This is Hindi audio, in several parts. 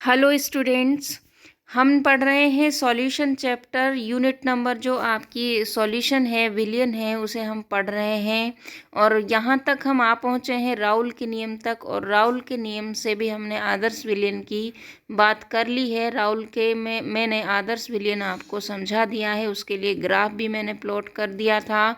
हेलो स्टूडेंट्स, हम पढ़ रहे हैं सॉल्यूशन चैप्टर यूनिट नंबर जो आपकी सॉल्यूशन है विलियन है उसे हम पढ़ रहे हैं। और यहाँ तक हम आ पहुँचे हैं राउल के नियम तक, और राउल के नियम से भी हमने आदर्श विलियन की बात कर ली है। राउल के में मैंने आदर्श विलियन आपको समझा दिया है, उसके लिए ग्राफ भी मैंने प्लॉट कर दिया था।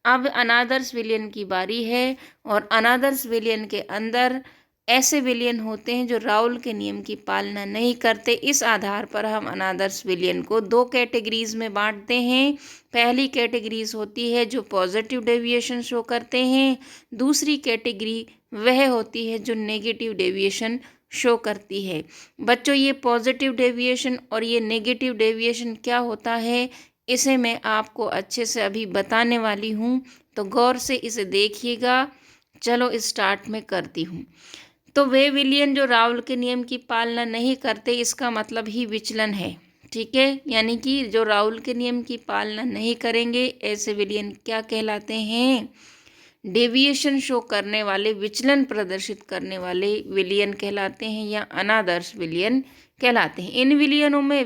अब अनादर्श विलियन की बारी है, और अनादर्श विलियन के अंदर ऐसे विलियन होते हैं जो राउल के नियम की पालना नहीं करते। इस आधार पर हम अनादर्श विलियन को दो कैटेगरीज में बांटते हैं। पहली कैटेगरीज होती है जो पॉजिटिव डेविएशन शो करते हैं, दूसरी कैटेगरी वह होती है जो नेगेटिव डेविएशन शो करती है। बच्चों, ये पॉजिटिव डेविएशन और ये नेगेटिव डेविएशन क्या होता है इसे मैं आपको अच्छे से अभी बताने वाली हूँ, तो गौर से इसे देखिएगा। चलो स्टार्ट में करती हूँ। तो वे विलियन जो राउल के नियम की पालना नहीं करते, इसका मतलब ही विचलन है। ठीक है, यानी कि जो राउल के नियम की पालना नहीं करेंगे ऐसे विलियन क्या कहलाते हैं? डेविएशन शो करने वाले, विचलन प्रदर्शित करने वाले विलियन कहलाते हैं, या अनादर्श विलियन कहलाते हैं। इन विलियनों में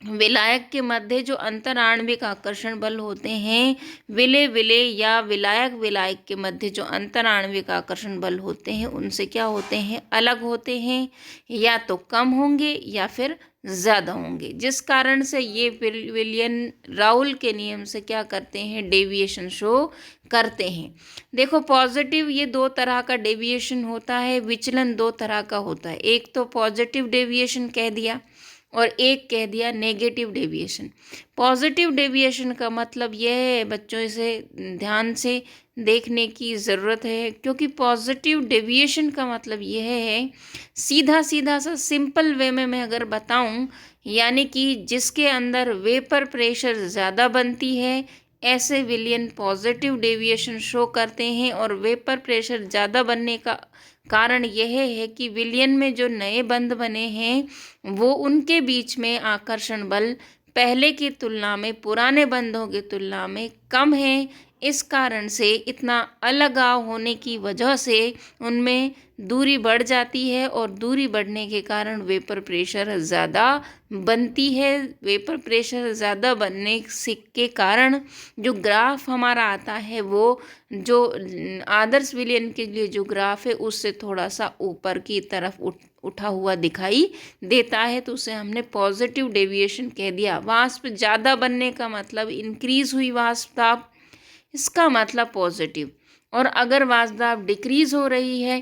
विलायक के मध्य जो अंतर आणविक आकर्षण बल होते हैं, विलेय या विलायक विलायक के मध्य जो अंतर आणविक आकर्षण बल होते हैं उनसे क्या होते हैं? अलग होते हैं, या तो कम होंगे या फिर ज़्यादा होंगे, जिस कारण से ये विलियन राउल के नियम से क्या करते हैं? डेविएशन शो करते हैं। देखो, पॉजिटिव ये दो तरह का डेविएशन होता है, विचलन दो तरह का होता है। एक तो पॉजिटिव डेविएशन कह दिया और एक कह दिया नेगेटिव डेविएशन। पॉजिटिव डेविएशन का मतलब यह है बच्चों, इसे ध्यान से देखने की ज़रूरत है, क्योंकि पॉजिटिव डेविएशन का मतलब यह है, सीधा सीधा सा सिंपल वे में मैं अगर बताऊं, यानी कि जिसके अंदर वेपर प्रेशर ज़्यादा बनती है ऐसे विलियन पॉजिटिव डेविएशन शो करते हैं। और वेपर प्रेशर ज़्यादा बनने का कारण यह है कि विलियन में जो नए बंध बने हैं वो उनके बीच में आकर्षण बल पहले की तुलना में, पुराने बंधों की तुलना में कम है। इस कारण से इतना अलगाव होने की वजह से उनमें दूरी बढ़ जाती है, और दूरी बढ़ने के कारण वेपर प्रेशर ज़्यादा बनती है। वेपर प्रेशर ज़्यादा बनने के कारण जो ग्राफ हमारा आता है वो जो आदर्श विलियन के लिए जो ग्राफ है उससे थोड़ा सा ऊपर की तरफ उठा हुआ दिखाई देता है, तो उसे हमने पॉजिटिव डेविएशन कह दिया। वाष्प ज़्यादा बनने का मतलब इंक्रीज हुई वाष्प दाब, इसका मतलब पॉजिटिव। और अगर वाष्प दाब डिक्रीज हो रही है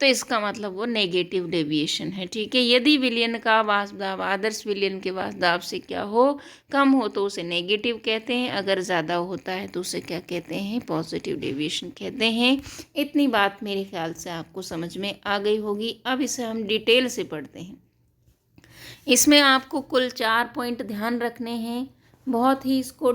तो इसका मतलब वो नेगेटिव डेविएशन है। ठीक है, यदि विलियन का वाष्प दाब आदर्श विलियन के वाष्प दाब से क्या हो, कम हो, तो उसे नेगेटिव कहते हैं। अगर ज़्यादा होता है तो उसे क्या कहते हैं? पॉजिटिव डेविएशन कहते हैं। इतनी बात मेरे ख्याल से आपको समझ में आ गई होगी। अब इसे हम डिटेल से पढ़ते हैं। इसमें आपको कुल 4 पॉइंट ध्यान रखने हैं। बहुत ही इसको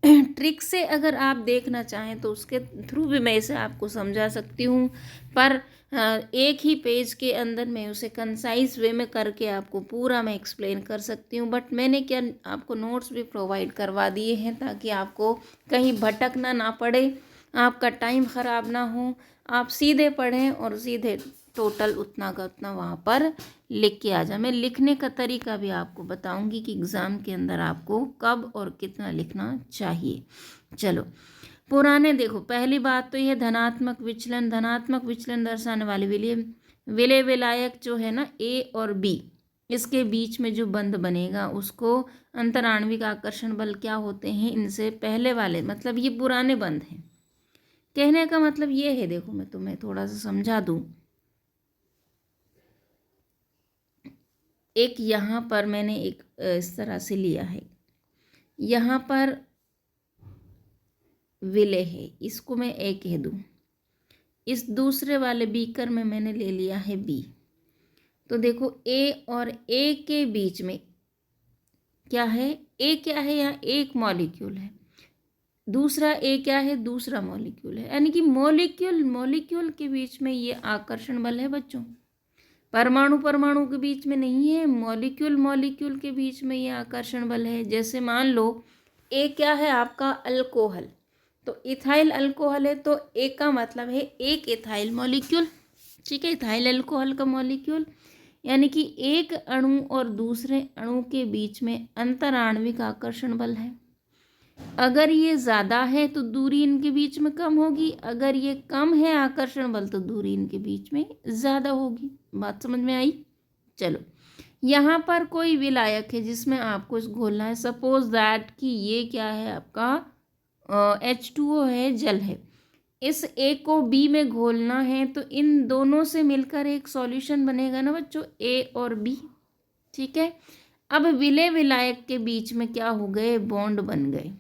ट्रिक से अगर आप देखना चाहें तो उसके थ्रू भी मैं इसे आपको समझा सकती हूँ, पर एक ही पेज के अंदर मैं उसे कंसाइज वे में करके आपको पूरा मैं एक्सप्लेन कर सकती हूँ। बट मैंने क्या आपको नोट्स भी प्रोवाइड करवा दिए हैं ताकि आपको कहीं भटकना ना पड़े, आपका टाइम ख़राब ना हो, आप सीधे पढ़ें और सीधे टोटल उतना का उतना वहाँ पर लिख के आ जाए। मैं लिखने का तरीका भी आपको बताऊंगी कि एग्ज़ाम के अंदर आपको कब और कितना लिखना चाहिए। चलो, पुराने देखो, पहली बात तो यह धनात्मक विचलन दर्शाने वाले विलय विलायक जो है ना, ए और बी, इसके बीच में जो बंध बनेगा उसको अंतराण्विक आकर्षण बल क्या होते हैं? इनसे पहले वाले, मतलब ये पुराने बंध हैं। कहने का मतलब ये है, देखो मैं तुम्हें थोड़ा सा समझा दूँ। एक यहाँ पर मैंने एक इस तरह से लिया है, यहाँ पर विलय है, इसको मैं ए कह दूँ। इस दूसरे वाले बीकर में मैंने ले लिया है बी। तो देखो, ए और ए के बीच में क्या है? ए क्या है? यहाँ एक मॉलिक्यूल है, दूसरा ए क्या है? दूसरा मॉलिक्यूल है। यानी कि मॉलिक्यूल के बीच में ये आकर्षण बल है बच्चों। परमाणु के बीच में नहीं है, मॉलिक्यूल के बीच में ये आकर्षण बल है। जैसे मान लो ए क्या है आपका? अल्कोहल, तो इथाइल अल्कोहल है, तो ए का मतलब है एक इथाइल मॉलिक्यूल। ठीक है, इथाइल अल्कोहल का मॉलिक्यूल। यानी कि एक अणु और दूसरे अणु के बीच में अंतराण्विक आकर्षण बल है। अगर ये ज़्यादा है तो दूरी इनके बीच में कम होगी, अगर ये कम है आकर्षण बल तो दूरी इनके बीच में ज़्यादा होगी। बात समझ में आई? चलो, यहाँ पर कोई विलायक है जिसमें आपको इस घोलना है। सपोज दैट कि ये क्या है आपका H2O है, जल है। इस A को B में घोलना है तो इन दोनों से मिलकर एक सॉल्यूशन बनेगा ना बच्चों, A और B। ठीक है, अब विलेय विलायक के बीच में क्या हो गए, बॉन्ड बन गए।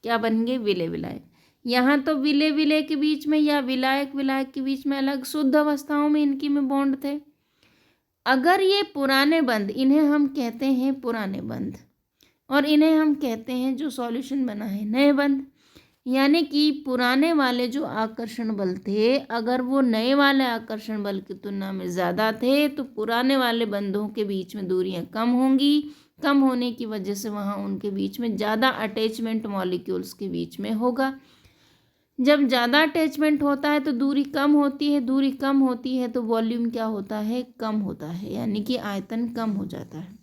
क्या बन गए, विलेय विलायक। यहाँ तो विलेय विलेय के बीच में या विलायक विलायक के बीच में अलग शुद्ध अवस्थाओं में इनकी में बॉन्ड थे। अगर ये पुराने बंध, इन्हें हम कहते हैं पुराने बंध, और इन्हें हम कहते हैं जो सॉल्यूशन बना है नए बंध। यानी कि पुराने वाले जो आकर्षण बल थे, अगर वो नए वाले आकर्षण बल की तुलना में ज़्यादा थे तो पुराने वाले बंधों के बीच में दूरियां कम होंगी। कम होने की वजह से वहाँ उनके बीच में ज़्यादा अटैचमेंट मॉलिक्यूल्स के बीच में होगा। जब ज़्यादा अटैचमेंट होता है तो दूरी कम होती है, दूरी कम होती है तो वॉल्यूम क्या होता है, कम होता है, यानी कि आयतन कम हो जाता है।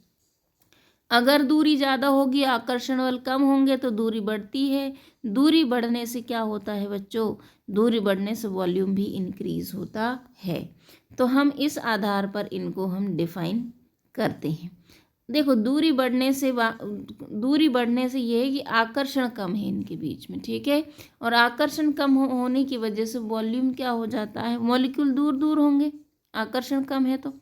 अगर दूरी ज़्यादा होगी, आकर्षण बल कम होंगे तो दूरी बढ़ती है। दूरी बढ़ने से क्या होता है बच्चों, दूरी बढ़ने से वॉल्यूम भी इंक्रीज होता है। तो हम इस आधार पर इनको हम डिफाइन करते हैं। देखो, दूरी बढ़ने से ये है कि आकर्षण कम है इनके बीच में, ठीक है, और आकर्षण कम होने की वजह से वॉल्यूम क्या हो जाता है, मॉलिक्यूल दूर दूर होंगे, आकर्षण कम है तो,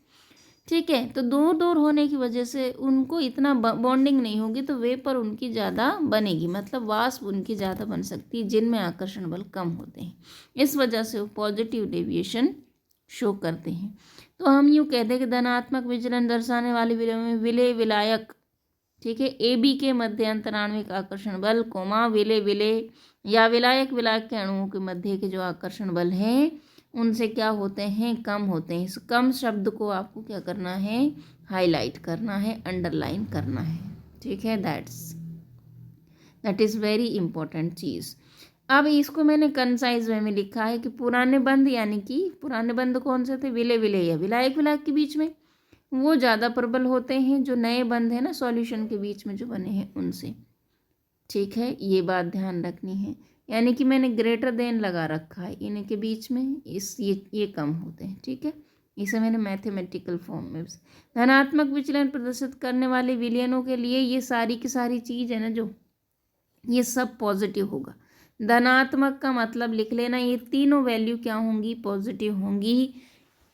ठीक है। तो दूर दूर होने की वजह से उनको इतना बॉन्डिंग नहीं होगी तो वेपर उनकी ज़्यादा बनेगी, मतलब वाष्प उनकी ज़्यादा बन सकती है जिनमें आकर्षण बल कम होते हैं। इस वजह से वो पॉजिटिव डेविएशन शो करते हैं। तो हम यूँ कहते हैं कि धनात्मक विचलन दर्शाने वाले विलेय में विलेय विलायक, ठीक है, ए बी के मध्य अंतराण्विक आकर्षण बल कोमा विलेय विलेय या विलायक विलायक के अणुओं के मध्य के जो आकर्षण बल हैं उनसे क्या होते हैं, कम होते हैं। इस कम शब्द को आपको क्या करना है, हाईलाइट करना है, अंडरलाइन करना है, ठीक है। दैट इज़ वेरी इंपॉर्टेंट चीज़। अब इसको मैंने कंसाइज वे में लिखा है कि पुराने बंध, यानी कि पुराने बंध कौन से थे, विलेय विलेय या विलायक विलायक के बीच में, वो ज़्यादा प्रबल होते हैं जो नए बंध है ना सॉल्यूशन के बीच में जो बने हैं उनसे, ठीक है। ये बात ध्यान रखनी है, यानी कि मैंने ग्रेटर देन लगा रखा है इनके बीच में, ये कम होते हैं, ठीक है। इसे मैंने मैथमेटिकल फॉर्म में, धनात्मक विचलन प्रदर्शित करने वाले विलयनों के लिए ये सारी की सारी चीज़ है ना जो, ये सब पॉजिटिव होगा। धनात्मक का मतलब लिख लेना, ये तीनों वैल्यू क्या होंगी, पॉजिटिव होंगी।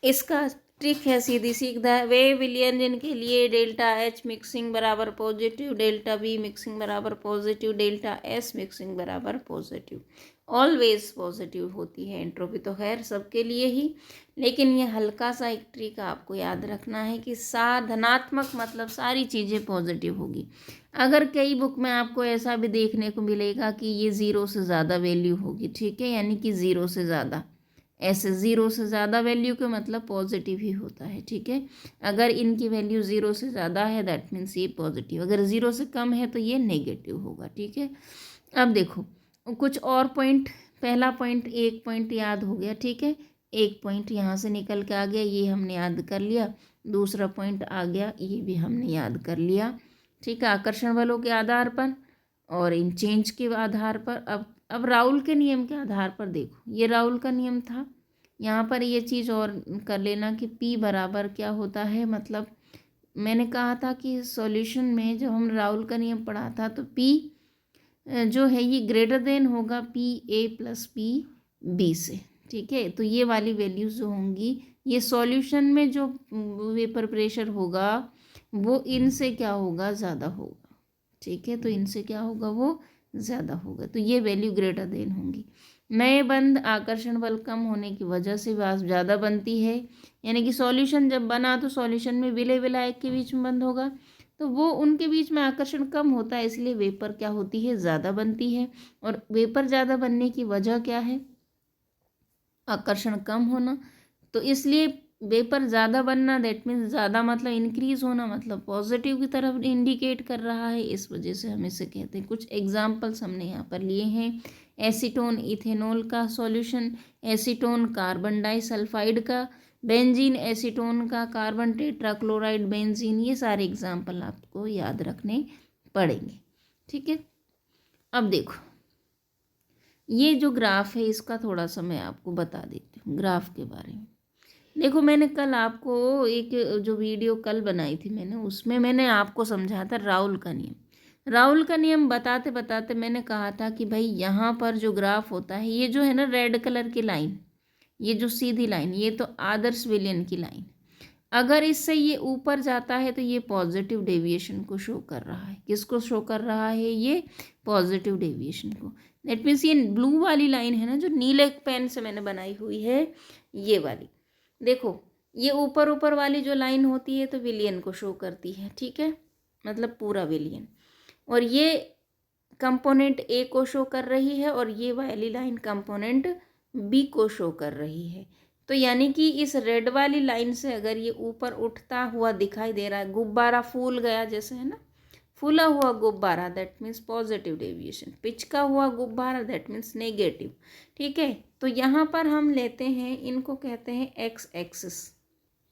इसका ट्रिक है सीधी सीधा, वे विलयन जिनके लिए डेल्टा H मिक्सिंग बराबर पॉजिटिव, डेल्टा B मिक्सिंग बराबर पॉजिटिव, डेल्टा S मिक्सिंग बराबर पॉजिटिव, ऑलवेज पॉजिटिव होती है। एंट्रोपी तो खैर सबके लिए ही, लेकिन ये हल्का सा एक ट्रिक आपको याद रखना है कि धनात्मक मतलब सारी चीज़ें पॉजिटिव होगी। अगर कई बुक में आपको ऐसा भी देखने को मिलेगा कि ये 0 से ज़्यादा वैल्यू होगी, ठीक है, यानी कि 0 से ज़्यादा, ऐसे 0 से ज़्यादा वैल्यू का मतलब पॉजिटिव ही होता है, ठीक है। अगर इनकी वैल्यू 0 से ज़्यादा है दैट मीन्स ये पॉजिटिव, अगर 0 से कम है तो ये नेगेटिव होगा, ठीक है। अब देखो कुछ और पॉइंट, पहला पॉइंट एक पॉइंट याद हो गया, ठीक है, एक पॉइंट यहाँ से निकल के आ गया, ये हमने याद कर लिया। दूसरा पॉइंट आ गया, ये भी हमने याद कर लिया, ठीक है, आकर्षण बलों के आधार पर और इन चेंज के आधार पर। अब राउल के नियम के आधार पर देखो, ये राउल का नियम था। यहाँ पर ये चीज़ और कर लेना कि P बराबर क्या होता है, मतलब मैंने कहा था कि सॉल्यूशन में जब हम राउल का नियम पढ़ा था तो P जो है ये ग्रेटर देन होगा PA + PB से, ठीक है। तो ये वाली वैल्यूज़ जो होंगी, ये सॉल्यूशन में जो वेपर प्रेशर होगा वो इनसे क्या होगा, ज़्यादा होगा, ठीक है। तो इनसे क्या होगा, वो ज़्यादा होगा, तो ये वैल्यू ग्रेटर देन होंगी। नए बंध आकर्षण बल कम होने की वजह से वाष्प ज़्यादा बनती है, यानी कि सॉल्यूशन जब बना तो सॉल्यूशन में विलेय विलायक के बीच में बंध होगा तो वो उनके बीच में आकर्षण कम होता है, इसलिए वेपर क्या होती है, ज़्यादा बनती है। और वेपर ज़्यादा बनने की वजह क्या है, आकर्षण कम होना, तो इसलिए वेपर ज़्यादा बनना दैट मीन्स ज़्यादा मतलब इंक्रीज होना, मतलब पॉजिटिव की तरफ इंडिकेट कर रहा है, इस वजह से हम इसे कहते हैं। कुछ एग्जाम्पल्स हमने यहाँ पर लिए हैं, एसीटोन इथेनॉल का सॉल्यूशन, एसीटोन कार्बन डाइसल्फाइड का बेंजीन एसीटोन का, कार्बन टेट्राक्लोराइड बेंजीन, ये सारे एग्जाम्पल आपको याद रखने पड़ेंगे। ठीक है, अब देखो ये जो ग्राफ है इसका थोड़ा सा मैं आपको बता देती हूँ ग्राफ के बारे में। देखो मैंने कल आपको एक जो वीडियो कल बनाई थी मैंने, उसमें मैंने आपको समझाया था राउल का नियम। राउल का नियम बताते बताते मैंने कहा था कि भाई यहाँ पर जो ग्राफ होता है, ये जो है ना रेड कलर की लाइन, ये जो सीधी लाइन, ये तो आदर्श विलयन की लाइन, अगर इससे ये ऊपर जाता है तो ये पॉजिटिव डेविएशन को शो कर रहा है। किसको शो कर रहा है? ये पॉजिटिव डेविएशन को। दैट मीन्स ये ब्लू वाली लाइन है ना, जो नीले पेन से मैंने बनाई हुई है, ये वाली देखो, ये ऊपर ऊपर वाली जो लाइन होती है तो विलियन को शो करती है। ठीक है, मतलब पूरा विलियन। और ये कंपोनेंट ए को शो कर रही है और ये वाली लाइन कंपोनेंट बी को शो कर रही है। तो यानी कि इस रेड वाली लाइन से अगर ये ऊपर उठता हुआ दिखाई दे रहा है, गुब्बारा फूल गया जैसे है ना, फूला हुआ गुब्बारा दैट मीन्स पॉजिटिव डेविएशन, पिचका हुआ गुब्बारा दैट मीन्स नेगेटिव। ठीक है, तो यहाँ पर हम लेते हैं, इनको कहते हैं एक्स एक्सिस,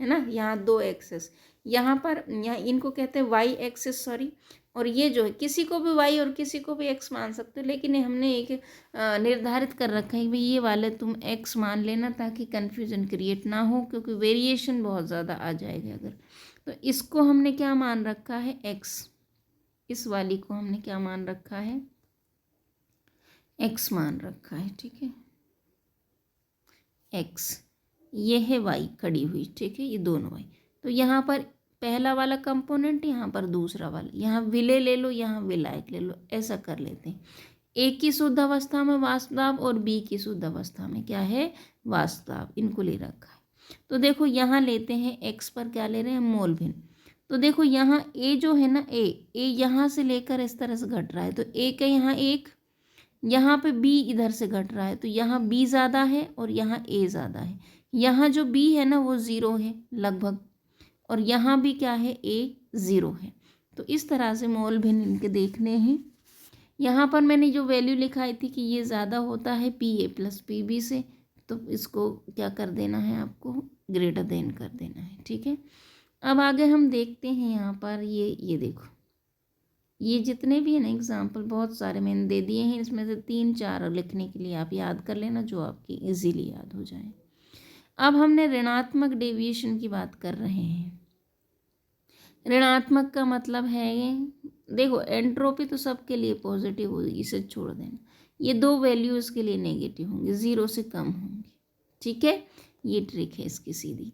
है ना, यहाँ दो एक्सिस, यहाँ पर यहाँ इनको कहते हैं वाई एक्सिस, सॉरी। और ये जो है किसी को भी वाई और किसी को भी एक्स मान सकते हो, लेकिन हमने एक निर्धारित कर रखा है कि भाई ये वाले तुम एक्स मान लेना ताकि कन्फ्यूजन क्रिएट ना हो, क्योंकि वेरिएशन बहुत ज़्यादा आ जाएगा अगर। तो इसको हमने क्या मान रखा है? एक्स। इस वाली को हमने क्या मान रखा है? एक्स मान रखा है। ठीक है, एक्स, ये है वाई खड़ी हुई। ठीक है, ये दोनों वाई। तो यहाँ पर पहला वाला कंपोनेंट, यहाँ पर दूसरा वाला, यहाँ विलय ले लो, यहाँ विलायक ले लो, ऐसा कर लेते हैं। ए की शुद्ध अवस्था में वाष्प दाब और बी की शुद्ध अवस्था में क्या है? वाष्प दाब, इनको ले रखा है। तो देखो यहाँ लेते हैं एक्स पर क्या ले रहे हैं? मोल भिन्न। तो देखो यहाँ ए जो है ना, ए यहाँ से लेकर इस तरह से घट रहा है, तो ए का यहाँ एक, यहाँ पे बी इधर से घट रहा है, तो यहाँ बी ज़्यादा है और यहाँ ए ज़्यादा है। यहाँ जो बी है ना वो ज़ीरो है लगभग, और यहाँ भी क्या है? ए ज़ीरो है। तो इस तरह से मोल भिन्न इनके देखने हैं। यहाँ पर मैंने जो वैल्यू लिखाई थी कि ये ज़्यादा होता है P A plus P B से, तो इसको क्या कर देना है? आपको ग्रेटर देन कर देना है। ठीक है, अब आगे हम देखते हैं यहाँ पर ये देखो, ये जितने भी हैं ना एग्जाम्पल, बहुत सारे मैंने दे दिए हैं, इसमें से 3-4 लिखने के लिए आप याद कर लेना जो आपकी इजीली याद हो जाए। अब हमने ऋणात्मक डेविएशन की बात कर रहे हैं। ऋणात्मक का मतलब है ये, देखो एंट्रोपी तो सबके लिए पॉजिटिव होगी, इसे छोड़ देना। ये दो वैल्यूज़ के लिए नेगेटिव होंगे, 0 से कम होंगे। ठीक है, ये ट्रिक है इसकी सीधी।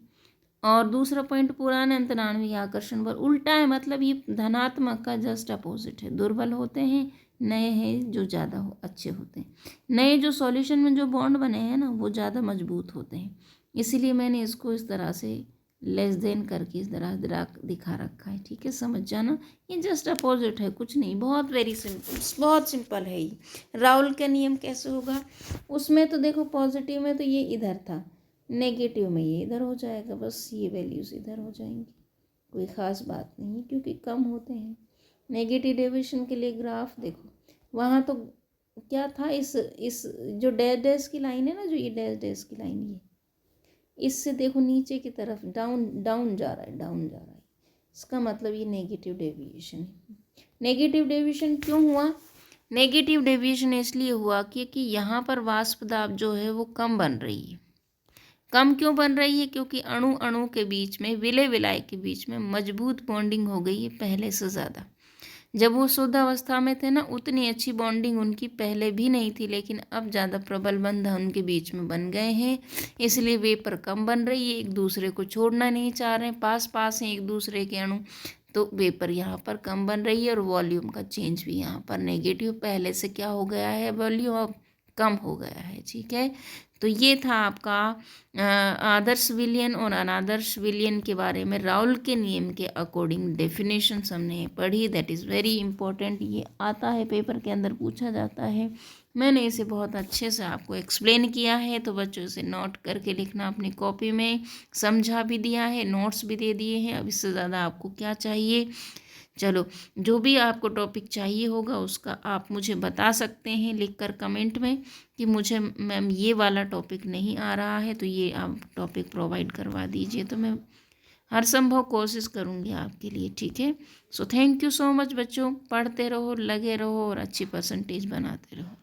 और दूसरा पॉइंट, पुराने अंतराण्विक आकर्षण बल उल्टा है, मतलब ये धनात्मक का जस्ट अपोजिट है। दुर्बल होते हैं, नए हैं जो ज़्यादा अच्छे होते हैं। नए जो सॉल्यूशन में जो बॉन्ड बने हैं ना वो ज़्यादा मजबूत होते हैं, इसीलिए मैंने इसको इस तरह से लेस देन करके इस तरह दिखा रखा है। ठीक है, समझ जाना, ये जस्ट अपोजिट है, कुछ नहीं, बहुत वेरी सिंपल, बहुत सिंपल है ये। राउल का नियम कैसे होगा? उसमें तो देखो पॉजिटिव में तो ये इधर था, नेगेटिव में ये इधर हो जाएगा, बस ये वैल्यूज़ इधर हो जाएंगी, कोई ख़ास बात नहीं है क्योंकि कम होते हैं। नेगेटिव डेविएशन के लिए ग्राफ देखो, वहाँ तो क्या था, इस जो डैश डैश की लाइन है ना, जो ये डैश डैश की लाइन, ये इससे देखो नीचे की तरफ डाउन डाउन जा रहा है, डाउन जा रहा है, इसका मतलब ये नेगेटिव डेविएशन है। नेगेटिव डेविएशन क्यों हुआ? नेगेटिव डेविएशन इसलिए हुआ क्योंकि यहाँ पर वाष्प दाब जो है वो कम बन रही है। कम क्यों बन रही है? क्योंकि अणु अणु के बीच में, विलय विलाय के बीच में मजबूत बॉन्डिंग हो गई है पहले से ज़्यादा। जब वो शुद्ध अवस्था में थे ना, उतनी अच्छी बॉन्डिंग उनकी पहले भी नहीं थी, लेकिन अब ज़्यादा प्रबल बंध उनके बीच में बन गए हैं, इसलिए वेपर कम बन रही है, एक दूसरे को छोड़ना नहीं चाह रहे हैं, पास पास हैं एक दूसरे के अणु, तो वेपर यहाँ पर कम बन रही है। और वॉल्यूम का चेंज भी यहाँ पर नेगेटिव, पहले से क्या हो गया है? वॉल्यूम अब कम हो गया है। ठीक है, तो ये था आपका आदर्श विलयन और अनादर्श विलयन के बारे में राउल के नियम के अकॉर्डिंग डेफिनेशंस हमने पढ़ी। दैट इज़ वेरी इंपॉर्टेंट, ये आता है पेपर के अंदर, पूछा जाता है। मैंने इसे बहुत अच्छे से आपको एक्सप्लेन किया है, तो बच्चों से नोट करके लिखना अपनी कॉपी में, समझा भी दिया है, नोट्स भी दे दिए हैं। अब इससे ज़्यादा आपको क्या चाहिए? चलो, जो भी आपको टॉपिक चाहिए होगा उसका आप मुझे बता सकते हैं लिखकर कमेंट में कि मुझे मैम ये वाला टॉपिक नहीं आ रहा है, तो ये आप टॉपिक प्रोवाइड करवा दीजिए, तो मैं हर संभव कोशिश करूँगी आपके लिए। ठीक है, so thank you so much बच्चों। पढ़ते रहो, लगे रहो और अच्छी परसेंटेज बनाते रहो।